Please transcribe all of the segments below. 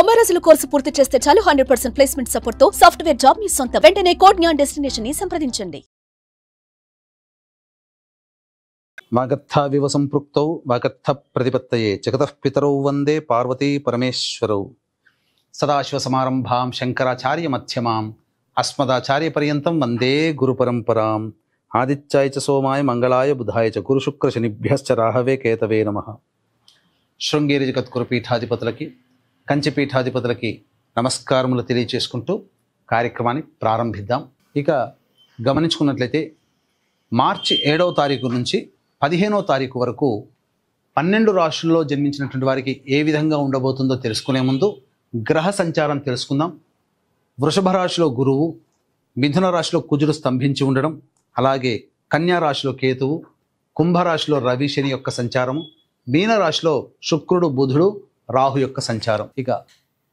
90 రోజుల కోర్సు పూర్తి చేస్తే చాలు 100% ప్లేస్మెంట్ సపోర్ట్ తో సాఫ్ట్వేర్ జాబ్ మీ సొంతం. వెంటనే కోడ్ జ్ఞాన్ డెస్టినేషన్ ని సంప్రదించండి. వాగర్థావివ సంపృక్తౌ వాగర్థ ప్రతిపత్తయే జగతః పితరౌ వందే పార్వతీ పరమేశ్వరౌ. సదాశివ సమారంభాం శంకరాచార్య మధ్యమాం అస్మదాచార్య పర్యంతం వందే గురు పరంపరాం. ఆదిత్యాయ చ సోమాయ మంగళాయ బుధాయ చ గురు శుక్ర శనిభ్యశ్చ రాహవే కేతవే నమః. శృంగేరి జగద్గురు పీఠాధిపతులకి కంచి పీఠాధిపతులకి నమస్కారములు తెలియచేసుకుంటూ కార్యక్రమాన్ని ప్రారంభిద్దాం. ఇక గమనించుకున్నట్లయితే మార్చి 7వ తారీఖు నుంచి 15వ తారీఖు వరకు 12 రాశుల్లో జన్మించినటువంటి వారికి ఏ విధంగా ఉండబోతుందో తెలుసుకునే ముందు గ్రహ సంచారం తెలుసుకుందాం. వృషభ రాశిలో గురువు, మిథున రాశిలో కుజుడు స్తంభించి ఉండడం, అలాగే కన్యా రాశిలో కేతువు, కుంభరాశిలో రవి శని యొక్క సంచారము, మీన రాశిలో శుక్రుడు బుధుడు రాహు యొక్క సంచారం. ఇక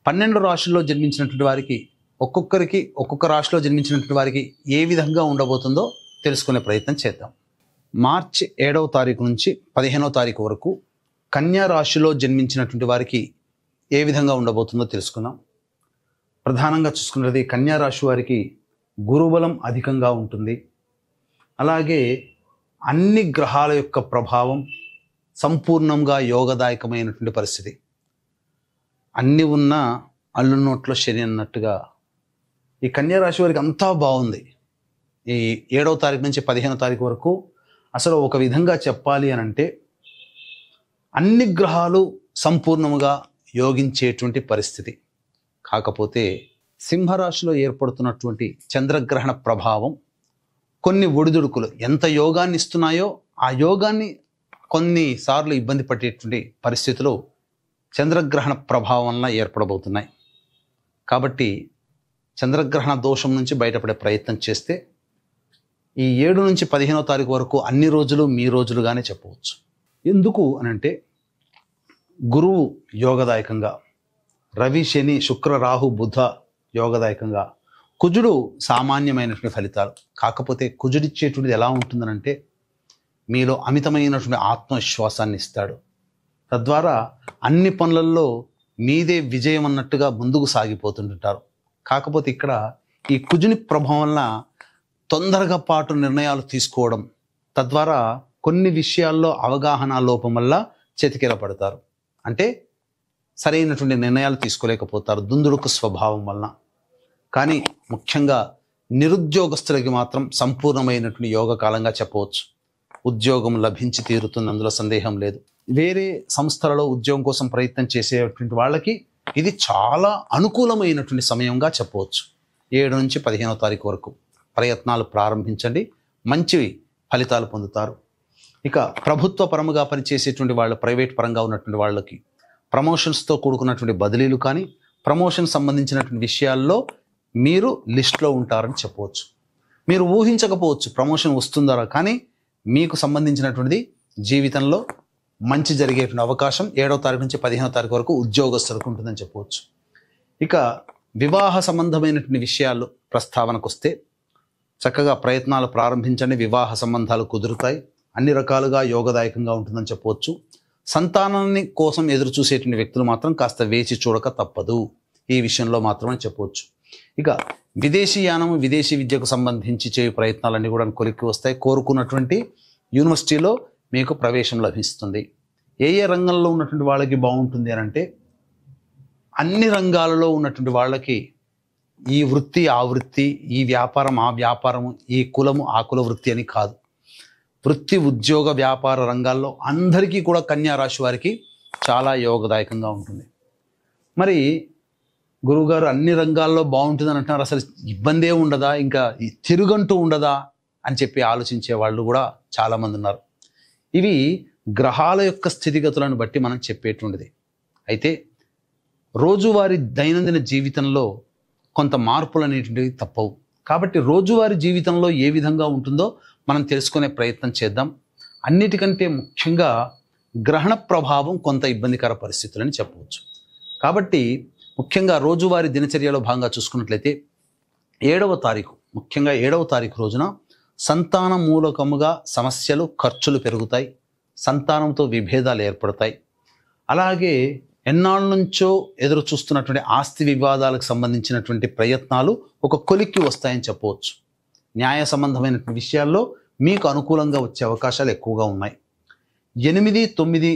12 రాశుల్లో జన్మించినటువంటి వారికి ఒక్కొక్కరికి ఒక్కొక్క రాశిలో జన్మించినటువంటి వారికి ఏ విధంగా ఉండబోతుందో తెలుసుకునే ప్రయత్నం చేద్దాం. మార్చి 7వ తారీఖు నుంచి 15వ తారీఖు వరకు కన్యా రాశిలో జన్మించినటువంటి వారికి ఏ విధంగా ఉండబోతుందో తెలుసుకుందాం. ప్రధానంగా చూసుకున్నది కన్యా రాశి వారికి గురుబలం అధికంగా ఉంటుంది. అలాగే అన్ని గ్రహాల యొక్క ప్రభావం సంపూర్ణంగా యోగదాయకమైనటువంటి పరిస్థితి. అన్నీ ఉన్న అల్లు నోట్లో శని అన్నట్టుగా ఈ కన్యా రాశి వారికి అంతా బాగుంది. ఈ 7వ తారీఖు నుంచి 15వ తారీఖు వరకు అసలు ఒక విధంగా చెప్పాలి అని అంటే అన్ని గ్రహాలు సంపూర్ణముగా యోగించేటువంటి పరిస్థితి. కాకపోతే సింహరాశిలో ఏర్పడుతున్నటువంటి చంద్రగ్రహణ ప్రభావం కొన్ని ఒడిదుడుకులు ఎంత యోగాన్ని ఇస్తున్నాయో ఆ యోగాన్ని కొన్నిసార్లు ఇబ్బంది పడేటువంటి పరిస్థితులు చంద్రగ్రహణ ప్రభావం వల్ల ఏర్పడబోతున్నాయి. కాబట్టి చంద్రగ్రహణ దోషం నుంచి బయటపడే ప్రయత్నం చేస్తే ఈ 7 నుంచి 15వ తారీఖు వరకు అన్ని రోజులు మీ రోజులుగానే చెప్పవచ్చు. ఎందుకు అనంటే గురువు యోగదాయకంగా, రవి శని శుక్ర రాహు బుధ యోగదాయకంగా, కుజుడు సామాన్యమైనటువంటి ఫలితాలు. కాకపోతే కుజుడిచ్చేటువంటిది ఎలా ఉంటుందనంటే మీలో అమితమైనటువంటి ఆత్మవిశ్వాసాన్ని ఇస్తాడు. తద్వారా అన్ని పనులలో మీదే విజయం అన్నట్టుగా ముందుకు సాగిపోతుంటారు. కాకపోతే ఇక్కడ ఈ కుజుని ప్రభావం వల్ల తొందరగా పాటు నిర్ణయాలు తీసుకోవడం, తద్వారా కొన్ని విషయాల్లో అవగాహన లోపం వల్ల చేతికిల పడతారు. అంటే సరైనటువంటి నిర్ణయాలు తీసుకోలేకపోతారు దుందుడుకు స్వభావం వలన. కానీ ముఖ్యంగా నిరుద్యోగస్తులకి మాత్రం సంపూర్ణమైనటువంటి యోగ కాలంగా చెప్పవచ్చు. ఉద్యోగం లభించి తీరుతుంది, అందులో సందేహం లేదు. వేరే సంస్థలలో ఉద్యోగం కోసం ప్రయత్నం చేసేటువంటి వాళ్ళకి ఇది చాలా అనుకూలమైనటువంటి సమయంగా చెప్పవచ్చు. 7 నుంచి 15వ తారీఖు వరకు ప్రయత్నాలు ప్రారంభించండి, మంచి ఫలితాలు పొందుతారు. ఇక ప్రభుత్వ పరముగా పనిచేసేటువంటి వాళ్ళు, ప్రైవేట్ పరంగా ఉన్నటువంటి వాళ్ళకి ప్రమోషన్స్తో కూడుకున్నటువంటి బదిలీలు కానీ, ప్రమోషన్ సంబంధించినటువంటి విషయాల్లో మీరు లిస్ట్లో ఉంటారని చెప్పవచ్చు. మీరు ఊహించకపోవచ్చు ప్రమోషన్ వస్తుందా, కానీ మీకు సంబంధించినటువంటిది జీవితంలో మంచి జరిగేటువంటి అవకాశం 7వ తారీఖు నుంచి 15వ తారీఖు వరకు ఉద్యోగస్తులకు ఉంటుందని చెప్పవచ్చు. ఇక వివాహ సంబంధమైనటువంటి విషయాలు ప్రస్తావనకు వస్తే చక్కగా ప్రయత్నాలు ప్రారంభించండి, వివాహ సంబంధాలు కుదురుతాయి, అన్ని రకాలుగా యోగదాయకంగా ఉంటుందని చెప్పవచ్చు. సంతానాన్ని కోసం ఎదురు చూసేటువంటి వ్యక్తులు మాత్రం కాస్త వేచి చూడక తప్పదు ఈ విషయంలో మాత్రమే చెప్పవచ్చు. ఇక విదేశీ యానము, విదేశీ విద్యకు సంబంధించి చేయు ప్రయత్నాలన్నీ కూడా కొలిక్కి వస్తాయి. కోరుకున్నటువంటి యూనివర్సిటీలో మీకు ప్రవేశం లభిస్తుంది. ఏ రంగంలో ఉన్నటువంటి వాళ్ళకి బాగుంటుంది అని అంటే అన్ని రంగాలలో ఉన్నటువంటి వాళ్ళకి ఈ వృత్తి ఆ వృత్తి, ఈ వ్యాపారం ఆ వ్యాపారము, ఈ కులము ఆ కుల వృత్తి అని కాదు. వృత్తి ఉద్యోగ వ్యాపార రంగాల్లో అందరికీ కూడా కన్యా రాశి వారికి చాలా యోగదాయకంగా ఉంటుంది. మరి గురువుగారు అన్ని రంగాల్లో బాగుంటుందని అంటున్నారు, అసలు ఇబ్బందే ఉండదా, ఇంకా తిరుగంటూ ఉండదా అని చెప్పి ఆలోచించే వాళ్ళు కూడా చాలామంది ఉన్నారు. ఇవి గ్రహాల యొక్క స్థితిగతులను బట్టి మనం చెప్పేటువంటిది. అయితే రోజువారీ దైనందిన జీవితంలో కొంత మార్పులు అనేటువంటివి తప్పవు. కాబట్టి రోజువారీ జీవితంలో ఏ విధంగా ఉంటుందో మనం తెలుసుకునే ప్రయత్నం చేద్దాం. అన్నిటికంటే ముఖ్యంగా గ్రహణ ప్రభావం కొంత ఇబ్బందికర పరిస్థితులని చెప్పవచ్చు. కాబట్టి ముఖ్యంగా రోజువారీ దినచర్యలో భాగంగా చూసుకున్నట్లయితే 7వ తారీఖు, ముఖ్యంగా 7వ తారీఖు రోజున సంతాన మూలకముగా సమస్యలు, ఖర్చులు పెరుగుతాయి, సంతానంతో విభేదాలు ఏర్పడతాయి. అలాగే ఎన్నాళ్ళ నుంచో ఎదురు చూస్తున్నటువంటి ఆస్తి వివాదాలకు సంబంధించినటువంటి ప్రయత్నాలు ఒక కొలిక్కి వస్తాయని చెప్పవచ్చు. న్యాయ సంబంధమైనటువంటి విషయాల్లో మీకు అనుకూలంగా వచ్చే అవకాశాలు ఎక్కువగా ఉన్నాయి. 8, 9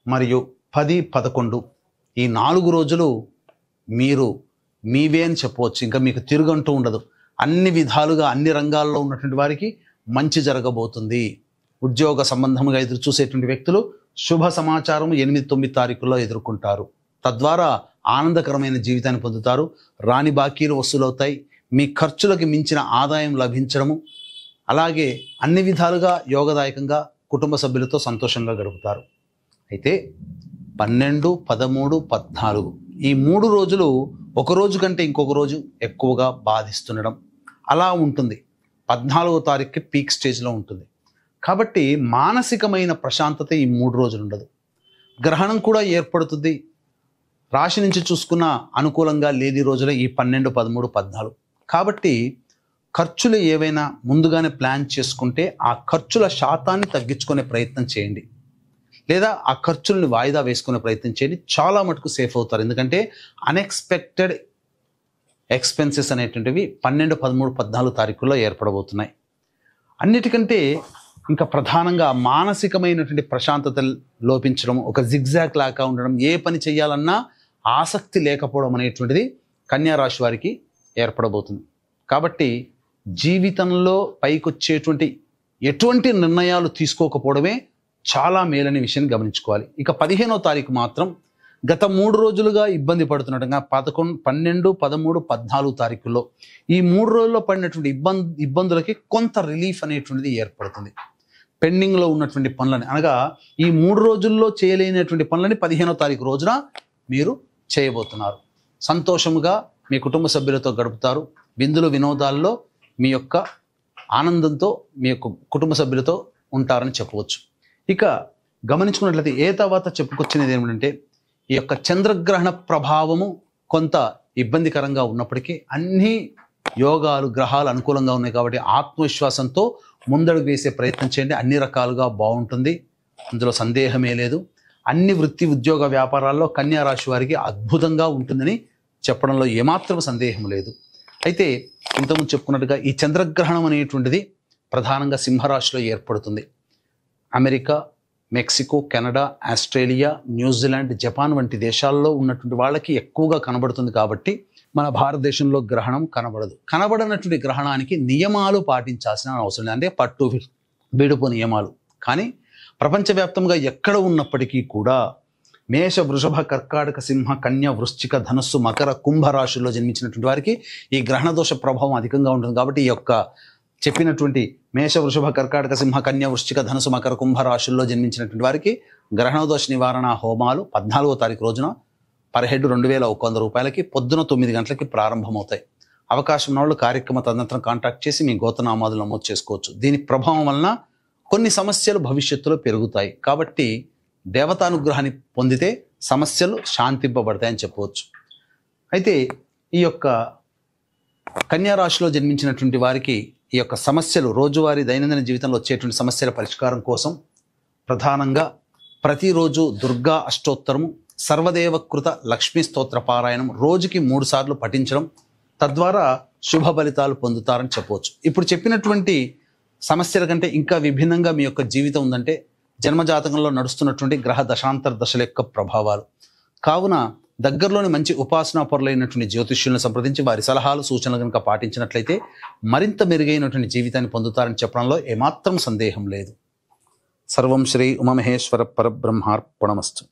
మరియు 10, 11 ఈ 4 రోజులు మీరు మీవే అని చెప్పవచ్చు. ఇంకా మీకు తిరుగంటూ ఉండదు. అన్ని విధాలుగా అన్ని రంగాల్లో ఉన్నటువంటి వారికి మంచి జరగబోతుంది. ఉద్యోగ సంబంధంగా ఎదురు చూసేటువంటి వ్యక్తులు శుభ సమాచారం 8, 9 తారీఖుల్లో ఎదుర్కొంటారు. తద్వారా ఆనందకరమైన జీవితాన్ని పొందుతారు. రాని బాకీలు వసూలవుతాయి. మీ ఖర్చులకు మించిన ఆదాయం లభించడము, అలాగే అన్ని విధాలుగా యోగదాయకంగా కుటుంబ సభ్యులతో సంతోషంగా గడుపుతారు. అయితే 12, 13, 14 ఈ 3 రోజులు ఒక రోజు కంటే ఇంకొక రోజు ఎక్కువగా బాధిస్తుండడం అలా ఉంటుంది. 14వ తారీఖుకి పీక్ స్టేజ్లో ఉంటుంది. కాబట్టి మానసికమైన ప్రశాంతత ఈ 3 రోజులు ఉండదు. గ్రహణం కూడా ఏర్పడుతుంది. రాశి నుంచి చూసుకున్న అనుకూలంగా లేని రోజులే ఈ 12, 13, 14. కాబట్టి ఖర్చులు ఏవైనా ముందుగానే ప్లాన్ చేసుకుంటే ఆ ఖర్చుల శాతాన్ని తగ్గించుకునే ప్రయత్నం చేయండి, లేదా ఆ ఖర్చులను వాయిదా వేసుకునే ప్రయత్నం చేయండి. చాలా మటుకు సేఫ్ అవుతారు. ఎందుకంటే అన్ఎక్స్పెక్టెడ్ ఎక్స్పెన్సెస్ అనేటువంటివి 12, 13, 14 తారీఖుల్లో ఏర్పడబోతున్నాయి. అన్నిటికంటే ఇంకా ప్రధానంగా మానసికమైనటువంటి ప్రశాంతత లోపించడం, ఒక జిగ్జాగ్ లాగా ఉండడం, ఏ పని చేయాలన్నా ఆసక్తి లేకపోవడం అనేటువంటిది కన్యా రాశి వారికి ఏర్పడబోతుంది. కాబట్టి జీవితంలో పైకొచ్చేటువంటి ఎటువంటి నిర్ణయాలు తీసుకోకపోవడమే చాలా మేలనే విషయాన్ని గమనించుకోవాలి. ఇక 15వ తారీఖు మాత్రం గత 3 రోజులుగా ఇబ్బంది పడుతున్నట్టుగా 11, 12, 13, 14 తారీఖుల్లో ఈ 3 రోజుల్లో పడినటువంటి ఇబ్బందులకి కొంత రిలీఫ్ అనేటువంటిది ఏర్పడుతుంది. పెండింగ్లో ఉన్నటువంటి పనులని, అనగా ఈ 3 రోజుల్లో చేయలేనటువంటి పనులని 15వ తారీఖు రోజున మీరు చేయబోతున్నారు. సంతోషముగా మీ కుటుంబ సభ్యులతో గడుపుతారు. విందులు వినోదాల్లో మీ యొక్క ఆనందంతో మీ యొక్క కుటుంబ సభ్యులతో ఉంటారని చెప్పవచ్చు. ఇక గమనించుకున్నట్లయితే తర్వాత చెప్పుకొచ్చినది ఏమిటంటే, ఈ యొక్క చంద్రగ్రహణ ప్రభావము కొంత ఇబ్బందికరంగా ఉన్నప్పటికీ అన్ని యోగాలు గ్రహాలు అనుకూలంగా ఉన్నాయి. కాబట్టి ఆత్మవిశ్వాసంతో ముందడుగు వేసే ప్రయత్నం చేయండి. అన్ని రకాలుగా బాగుంటుంది, అందులో సందేహమే లేదు. అన్ని వృత్తి ఉద్యోగ వ్యాపారాల్లో కన్యా రాశి వారికి అద్భుతంగా ఉంటుందని చెప్పడంలో ఏమాత్రం సందేహం లేదు. అయితే ఇంతకుముందు చెప్పుకున్నట్టుగా ఈ చంద్రగ్రహణం అనేటువంటిది ప్రధానంగా సింహరాశిలో ఏర్పడుతుంది. America, Mexico, Canada, Australia, New Zealand, Japan వంటి దేశాల్లో ఉన్నటువంటి వాళ్ళకి ఎక్కువగా కనబడుతుంది. కాబట్టి మన భారతదేశంలో గ్రహణం కనబడదు. కనబడనటువంటి గ్రహణానికి నియమాలు పాటించాల్సిన అవసరం లేదు, అంటే పట్టు విడుపు నియమాలు. కానీ ప్రపంచవ్యాప్తంగా ఎక్కడ ఉన్నప్పటికీ కూడా మేష, వృషభ, కర్కాటక, సింహ, కన్య, వృశ్చిక, ధనుస్సు, మకర, కుంభ రాశుల్లో జన్మించినటువంటి వారికి ఈ గ్రహణ దోష ప్రభావం అధికంగా ఉంటుంది. కాబట్టి ఈ యొక్క చెప్పినటువంటి మేష, వృషభ, కర్కాటక, సింహ, కన్య, వృశ్చిక, ధనుసు, మకర, కుంభ రాశుల్లో జన్మించినటువంటి వారికి గ్రహణ దోష నివారణ హోమాలు 14వ తారీఖు రోజున పర్ హెడ్ 2100 రూపాయలకి పొద్దున 9 గంటలకి ప్రారంభమవుతాయి. అవకాశం ఉన్న వాళ్ళు కార్యక్రమ తదనంతరం కాంటాక్ట్ చేసి మీ గోత్రనామాదులు నమోదు చేసుకోవచ్చు. దీని ప్రభావం వలన కొన్ని సమస్యలు భవిష్యత్తులో పెరుగుతాయి. కాబట్టి దేవతానుగ్రహాన్ని పొందితే సమస్యలు శాంతింపబడతాయని చెప్పవచ్చు. అయితే ఈ యొక్క కన్యా రాశిలో జన్మించినటువంటి వారికి ఈ యొక్క సమస్యలు, రోజువారీ దైనందిన జీవితంలో వచ్చేటువంటి సమస్యల పరిష్కారం కోసం ప్రధానంగా ప్రతిరోజు దుర్గా అష్టోత్తరము, సర్వదేవకృత లక్ష్మీ స్తోత్ర పారాయణం రోజుకి 3 సార్లు పఠించడం, తద్వారా శుభ ఫలితాలు పొందుతారని చెప్పవచ్చు. ఇప్పుడు చెప్పినటువంటి సమస్యల కంటే ఇంకా విభిన్నంగా మీ యొక్క జీవితం ఉందంటే జన్మజాతకంలో నడుస్తున్నటువంటి గ్రహ దశాంతర దశల యొక్క ప్రభావాలు. కావున దగ్గరలోని మంచి ఉపాసనా పరులైనటువంటి జ్యోతిష్యులను సంప్రదించి వారి సలహాలు సూచనలు కనుక పాటించినట్లయితే మరింత మెరుగైనటువంటి జీవితాన్ని పొందుతారని చెప్పడంలో ఏమాత్రం సందేహం లేదు. సర్వం శ్రీ ఉమామహేశ్వర పరబ్రహ్మార్పణమస్తు.